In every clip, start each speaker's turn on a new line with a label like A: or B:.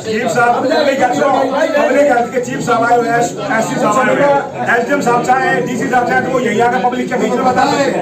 A: Chief साहब public health के chief साहब आए हुए हैं, एससी साहब आए हुए हैं, एसडीएम साहब चाहे डीसी साहब चाहे तो वो यही आकर पब्लिक के बीच में बता सकते हैं।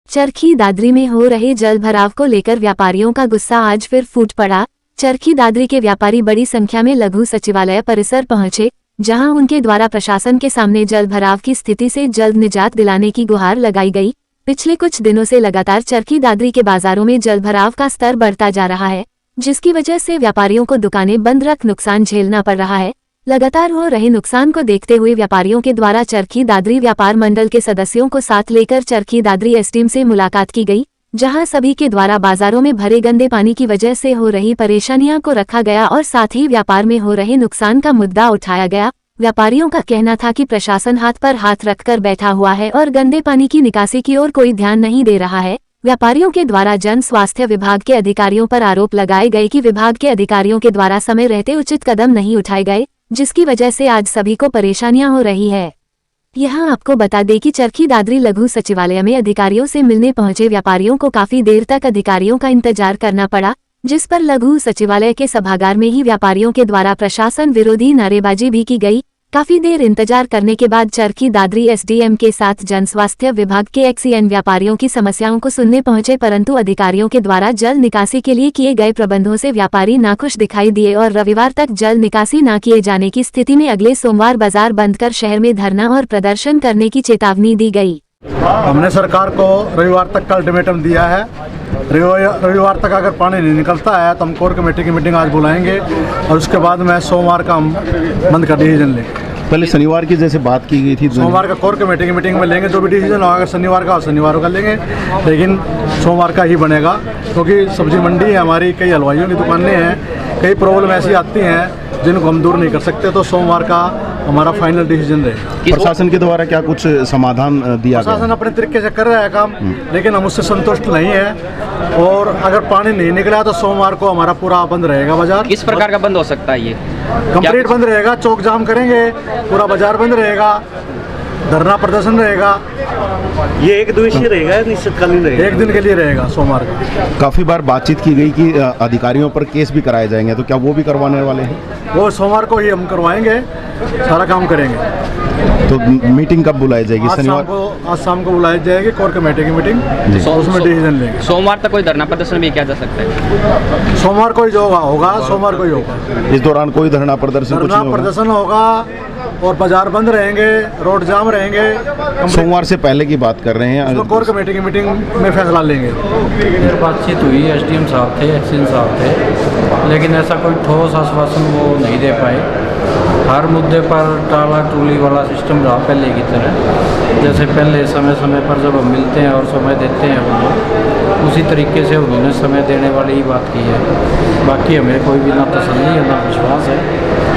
B: चरखी दादरी में हो रहे जल भराव को लेकर व्यापारियों का गुस्सा आज फिर फूट पड़ा। चरखी दादरी के व्यापारी बड़ी संख्या में लघु सचिवालय परिसर पहुंचे, जहां उनके द्वारा प्रशासन के सामने जल भराव की स्थिति से जल्द निजात दिलाने की गुहार लगाई गई। पिछले कुछ दिनों से लगातार चरखी दादरी के बाजारों में जल भराव का स्तर बढ़ता जा रहा है, जिसकी वजह से व्यापारियों को दुकानें बंद रख नुकसान झेलना पड़ रहा है। लगातार हो रहे नुकसान को देखते हुए व्यापारियों के द्वारा चरखी दादरी व्यापार मंडल के सदस्यों को साथ लेकर चरखी दादरी एसडीएम से मुलाकात की गई, जहां सभी के द्वारा बाजारों में भरे गंदे पानी की वजह से हो रही परेशानियों को रखा गया और साथ ही व्यापार में हो रहे नुकसान का मुद्दा उठाया गया। व्यापारियों का कहना था कि प्रशासन हाथ पर हाथ रखकर बैठा हुआ है और गंदे पानी की निकासी की ओर कोई ध्यान नहीं दे रहा है। व्यापारियों के द्वारा जन स्वास्थ्य विभाग के अधिकारियों पर आरोप लगाए गए कि विभाग के अधिकारियों के द्वारा समय रहते उचित कदम नहीं उठाए गए, जिसकी वजह से आज सभी को परेशानियां हो रही है। यहाँ आपको बता दें कि चरखी दादरी लघु सचिवालय में अधिकारियों से मिलने पहुंचे व्यापारियों को काफी देर तक अधिकारियों का इंतजार करना पड़ा, जिस पर लघु सचिवालय के सभागार में ही व्यापारियों के द्वारा प्रशासन विरोधी नारेबाजी भी की गई। काफी देर इंतजार करने के बाद चरखी दादरी एसडीएम के साथ जन स्वास्थ्य विभाग के एक्सीएन व्यापारियों की समस्याओं को सुनने पहुंचे, परंतु अधिकारियों के द्वारा जल निकासी के लिए किए गए प्रबंधों से व्यापारी नाखुश दिखाई दिए और रविवार तक जल निकासी न किए जाने की स्थिति में अगले सोमवार बाजार बंद कर शहर में धरना और प्रदर्शन करने की चेतावनी दी गई।
C: हमने सरकार को रविवार तक का अल्टीमेटम दिया है। रविवार तक अगर पानी नहीं निकलता है तो हम कोर कमेटी की मीटिंग आज बुलाएंगे और उसके बाद में सोमवार का हम बंद का डिसीजन लेंगे।
D: पहले शनिवार की जैसे बात की गई थी,
C: सोमवार का कोर कमेटी की मीटिंग में लेंगे, जो भी डिसीजन होगा अगर शनिवार का शनिवार का लेंगे, लेकिन सोमवार का ही बनेगा, क्योंकि सब्जी मंडी है हमारी, कई हलवाइयों की दुकानें हैं, कई प्रॉब्लम ऐसी आती हैं जिनको हम दूर नहीं कर सकते, तो सोमवार का हमारा फाइनल डिसीजन रहेगा।
D: प्रशासन के द्वारा क्या कुछ समाधान दिया गया?
C: प्रशासन अपने तरीके से कर रहा है काम, लेकिन हम उससे संतुष्ट नहीं है और अगर पानी नहीं निकला तो सोमवार को हमारा पूरा बंद रहेगा बाजार।
E: किस प्रकार का बंद हो सकता है? ये
C: कंप्लीट बंद रहेगा, चौक जाम करेंगे, पूरा बाजार बंद रहेगा, धरना प्रदर्शन रहेगा।
F: ये एक दिवसीय रहेगा, निश्चितकालीन रहेगा,
C: एक दिन के लिए रहेगा सोमवार को।
D: काफी बार बातचीत की गई कि अधिकारियों पर केस भी कराए जाएंगे, तो क्या वो भी करवाने वाले हैं?
C: वो सोमवार को ही हम करवाएंगे, सारा काम करेंगे।
D: तो मीटिंग कब बुलाई जाएगी? शनिवार
C: को, आज शाम को बुलाई जाएगी कोर कमेटी की मीटिंग, उसमें डिसीजन लेंगे।
E: सोमवार तक कोई धरना प्रदर्शन भी किया जा सकता है?
C: सोमवार को ही जो होगा सोमवार को ही होगा।
D: इस दौरान कोई धरना प्रदर्शन
C: होगा और बाजार बंद रहेंगे, रोड जाम रहेंगे।
D: सोमवार से पहले की बात कर रहे हैं,
C: कोर कमेटी की मीटिंग में फैसला लेंगे।
G: बातचीत हुई, एसडीएम साहब थे, एक्सीएन साहब थे, लेकिन ऐसा कोई ठोस आश्वासन वो नहीं दे पाए। हर मुद्दे पर टाला टूली वाला सिस्टम रहा पहले की तरह, जैसे पहले समय समय पर जब हम मिलते हैं और समय देते हैं वो लोग, उसी तरीके से उन्होंने समय देने वाली ही बात की है। बाकी हमें कोई भी ना तसल्ली है ना विश्वास है,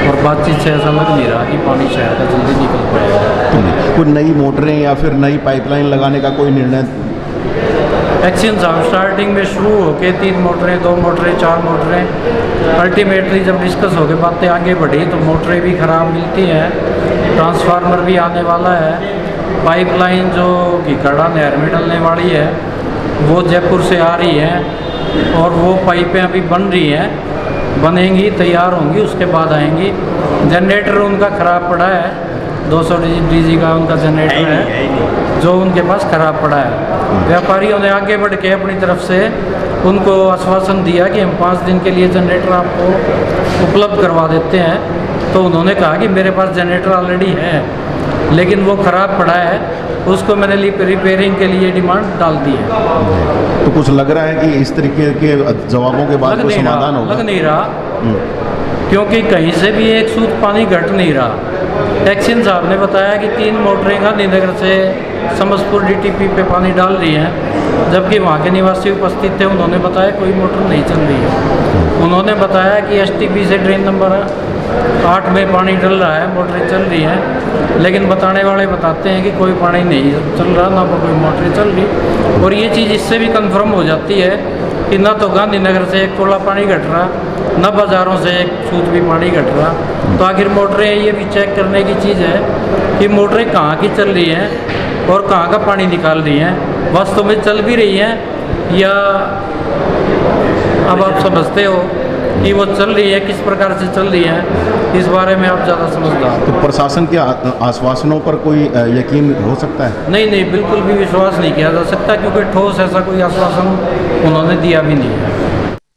G: और बातचीत से ऐसा लग नहीं रहा कि पानी शहर का जल्दी निकल पाएगा।
D: कोई नई मोटरें या फिर नई पाइपलाइन लगाने का कोई निर्णय?
G: एक्सीएन साहब स्टार्टिंग में शुरू होके 3 मोटरें, 2 मोटरें, 4 मोटरें, अल्टीमेटली जब डिस्कस होकर बातें आगे बढ़ी तो मोटरें भी ख़राब मिलती हैं, ट्रांसफार्मर भी आने वाला है, पाइपलाइन जो कि कड़ा नहर में डलने वाली है वो जयपुर से आ रही है और वो पाइपें अभी बन रही हैं, बनेंगी, तैयार होंगी, उसके बाद आएंगी। जनरेटर उनका ख़राब पड़ा है, 200 डीजी का उनका जनरेटर है जो उनके पास ख़राब पड़ा है। व्यापारियों ने आगे बढ़ के अपनी तरफ से उनको आश्वासन दिया कि हम 5 दिन के लिए जनरेटर आपको उपलब्ध करवा देते हैं, तो उन्होंने कहा कि मेरे पास जनरेटर ऑलरेडी है, लेकिन वो ख़राब पड़ा है, उसको मैंने रिपेयरिंग के लिए डिमांड डाल दी है।
D: तो कुछ लग रहा है कि इस तरीके के जवाबों के बाद कोई समाधान होगा?
G: लग नहीं रहा, क्योंकि कहीं से भी एक सूत पानी घट नहीं रहा। एक्सीएन साहब ने बताया कि 3 मोटरें गांधीनगर से समस्तपुर डीटीपी पे पानी डाल रही हैं, जबकि वहाँ के निवासी उपस्थित थे, उन्होंने बताया कोई मोटर नहीं चल रही है। उन्होंने बताया कि एसटीपी से ड्रेन नंबर 8 में पानी डल रहा है, मोटरें चल रही हैं, लेकिन बताने वाले बताते हैं कि कोई पानी नहीं चल रहा, ना कोई मोटरें चल रही। और ये चीज़ इससे भी कंफर्म हो जाती है कि ना तो गांधीनगर से एक कोला पानी घट रहा, न बाज़ारों से एक सूत भी पानी घट रहा। तो आखिर मोटरें ये भी चेक करने की चीज़ है कि मोटरें कहाँ की चल रही हैं और कहाँ का पानी निकाल रही हैं, वास्तव में चल भी रही हैं या अब आप समझते हो कि वो चल रही है, किस प्रकार से चल रही है, इस बारे में आप ज़्यादा समझदार।
D: तो प्रशासन के आश्वासनों पर कोई यकीन हो सकता है?
G: नहीं, बिल्कुल भी विश्वास नहीं किया जा सकता, क्योंकि ठोस ऐसा कोई आश्वासन उन्होंने दिया भी नहीं है।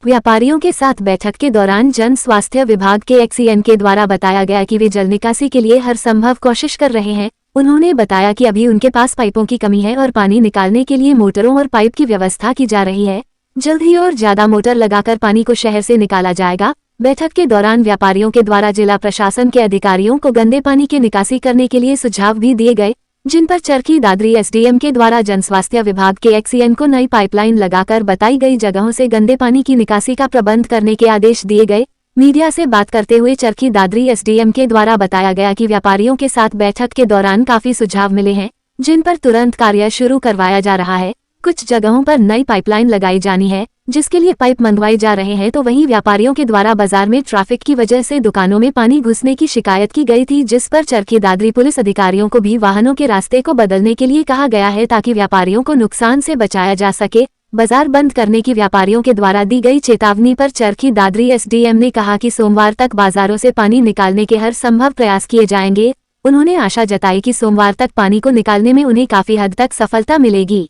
B: व्यापारियों के साथ बैठक के दौरान जन स्वास्थ्य विभाग के एक्सीएन के द्वारा बताया गया कि वे जल निकासी के लिए हर संभव कोशिश कर रहे हैं। उन्होंने बताया कि अभी उनके पास पाइपों की कमी है और पानी निकालने के लिए मोटरों और पाइप की व्यवस्था की जा रही है। जल्द ही और ज्यादा मोटर लगाकर पानी को शहर से निकाला जाएगा। बैठक के दौरान व्यापारियों के द्वारा जिला प्रशासन के अधिकारियों को गंदे पानी की निकासी करने के लिए सुझाव भी दिए गए, जिन पर चरखी दादरी एसडीएम के द्वारा जन स्वास्थ्य विभाग के एक्सीएन को नई पाइपलाइन लगाकर बताई गई जगहों से गंदे पानी की निकासी का प्रबंध करने के आदेश दिए गए। मीडिया से बात करते हुए चरखी दादरी एसडीएम के द्वारा बताया गया कि व्यापारियों के साथ बैठक के दौरान काफी सुझाव मिले हैं, जिन पर तुरंत कार्य शुरू करवाया जा रहा है। कुछ जगहों पर नई पाइपलाइन लगाई जानी है, जिसके लिए पाइप मंगवाए जा रहे हैं। तो वहीं व्यापारियों के द्वारा बाजार में ट्रैफिक की वजह से दुकानों में पानी घुसने की शिकायत की गई थी, जिस पर चरखी दादरी पुलिस अधिकारियों को भी वाहनों के रास्ते को बदलने के लिए कहा गया है, ताकि व्यापारियों को नुकसान से बचाया जा सके। बाजार बंद करने की व्यापारियों के द्वारा दी गई चेतावनी पर चरखी दादरी एसडीएम ने कहा कि सोमवार तक बाजारों से पानी निकालने के हर संभव प्रयास किए जाएंगे। उन्होंने आशा जताई कि सोमवार तक पानी को निकालने में उन्हें काफी हद तक सफलता मिलेगी।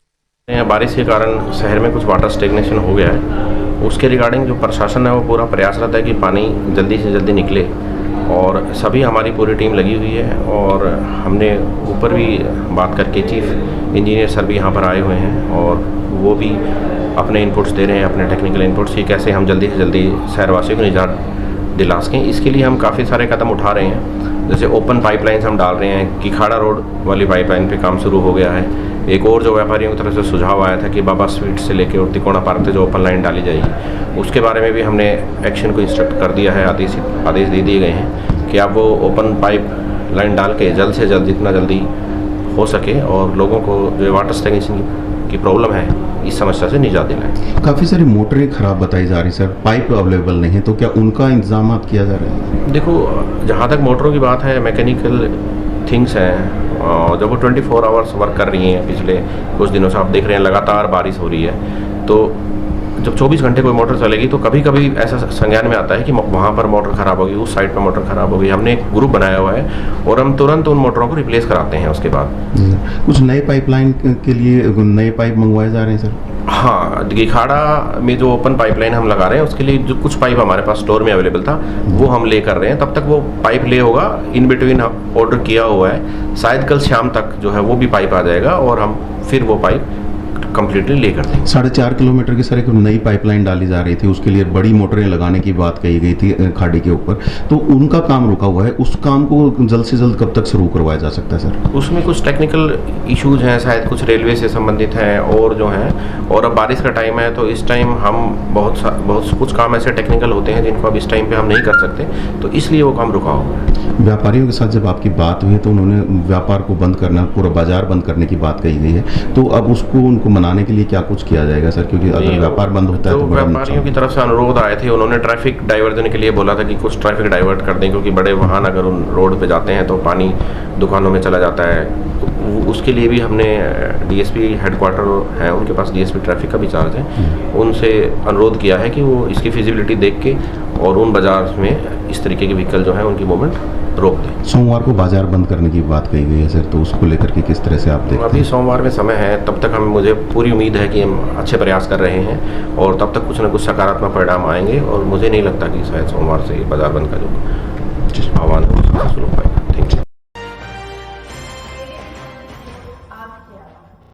H: बारिश के कारण शहर में कुछ वाटर स्टेगनेशन हो गया है, उसके रिगार्डिंग जो प्रशासन है वो पूरा प्रयासरत है कि पानी जल्दी से जल्दी निकले, और सभी हमारी पूरी टीम लगी हुई है। और हमने ऊपर भी बात करके चीफ इंजीनियर सर भी यहाँ पर आए हुए हैं, और वो भी अपने इनपुट्स दे रहे हैं, अपने टेक्निकल इनपुट्स की कैसे हम जल्दी से जल्दी शहरवासियों को निजात दिला सकें। इसके लिए हम काफ़ी सारे कदम उठा रहे हैं, जैसे ओपन पाइपलाइंस हम डाल रहे हैं कि खाड़ा रोड वाली पाइपलाइन पे काम शुरू हो गया है। एक और जो व्यापारियों की तरफ से सुझाव आया था कि बाबा स्वीट से लेके और तिकोना पार्क से जो ओपन लाइन डाली जाएगी, उसके बारे में भी हमने एक्शन को इंस्ट्रक्ट कर दिया है, आदेश दे दिए गए हैं कि आप वो ओपन पाइप लाइन डाल के जल्द से जल्द जितना जल्दी हो सके और लोगों को जो वाटर स्टेगनेशन की प्रॉब्लम है इस समस्या से निजात दिलाएं।
D: काफ़ी सारी मोटरें खराब बताई जा रही सर, पाइप अवेलेबल नहीं है, तो क्या उनका इंतजाम किया जा रहा है?
H: देखो, जहाँ तक मोटरों की बात है, मैकेनिकल थिंग्स हैं जब वो 24 आवर्स वर्क कर रही हैं। पिछले कुछ दिनों से आप देख रहे हैं लगातार बारिश हो रही है, तो जब 24 घंटे कोई मोटर चलेगी तो कभी कभी ऐसा संज्ञान में आता है कि वहाँ पर मोटर ख़राब होगी, उस साइड पर मोटर ख़राब होगी। हमने एक ग्रुप बनाया हुआ है और हम तुरंत उन मोटरों को रिप्लेस कराते हैं। उसके बाद
D: कुछ नए पाइपलाइन के लिए नए पाइप मंगवाए जा रहे हैं सर?
H: हाँ, दिखाड़ा में जो ओपन पाइपलाइन हम लगा रहे हैं उसके लिए जो कुछ पाइप हमारे पास स्टोर में अवेलेबल था वो हम ले कर रहे हैं। तब तक वो पाइप ले होगा, इन बिटवीन ऑर्डर किया हुआ है, शायद कल शाम तक जो है वो भी पाइप आ जाएगा और हम फिर वो पाइप कंप्लीटली ले कर देंगे।
D: 4.5 किलोमीटर की सर एक नई पाइपलाइन डाली जा रही थी, उसके लिए बड़ी मोटरें लगाने की बात कही गई थी खाड़ी के ऊपर, तो उनका काम रुका हुआ है। उस काम को जल्द से जल्द कब तक शुरू करवाया जा सकता है सर?
H: उसमें कुछ टेक्निकल इश्यूज हैं, शायद कुछ रेलवे से संबंधित हैं और जो हैं, और अब बारिश का टाइम है तो इस टाइम हम बहुत कुछ काम ऐसे टेक्निकल होते हैं जिनको अब इस टाइम पे हम नहीं कर सकते, तो इसलिए वो काम रुका हुआ है।
D: व्यापारियों के साथ जब आपकी बात हुई तो उन्होंने व्यापार को बंद करना, पूरा बाजार बंद करने की बात कही गई है, तो अब उसको उनको मनाने के लिए क्या कुछ किया जाएगा सर? क्योंकि अगर व्यापार बंद होता है तो
H: व्यापारियों की तरफ से अनुरोध आए थे, उन्होंने ट्रैफिक डाइवर्जन के लिए बोला था कि कुछ ट्रैफिक डाइवर्ट कर दें, क्योंकि बड़े वाहन अगर उन रोड पे जाते हैं तो पानी दुकानों में चला जाता है। उसके लिए भी हमने डीएसपी हेडक्वार्टर हैं, उनके पास डीएसपी ट्रैफिक का भी चार्ज है, उनसे अनुरोध किया है कि वो इसकी फिजिबिलिटी देख के और उन बाजार में इस तरीके के व्हीकल जो हैं उनकी मूवमेंट रोक दें।
D: सोमवार को बाजार बंद करने की बात कही गई है सर, तो उसको लेकर के किस तरह से आप देखते हैं?
H: अभी सोमवार में समय है, तब तक मुझे पूरी उम्मीद है कि हम अच्छे प्रयास कर रहे हैं और तब तक कुछ न कुछ सकारात्मक परिणाम आएंगे, और मुझे नहीं लगता कि शायद सोमवार से बाजार बंद का जो आह्वान है शुरू हो पाएगा।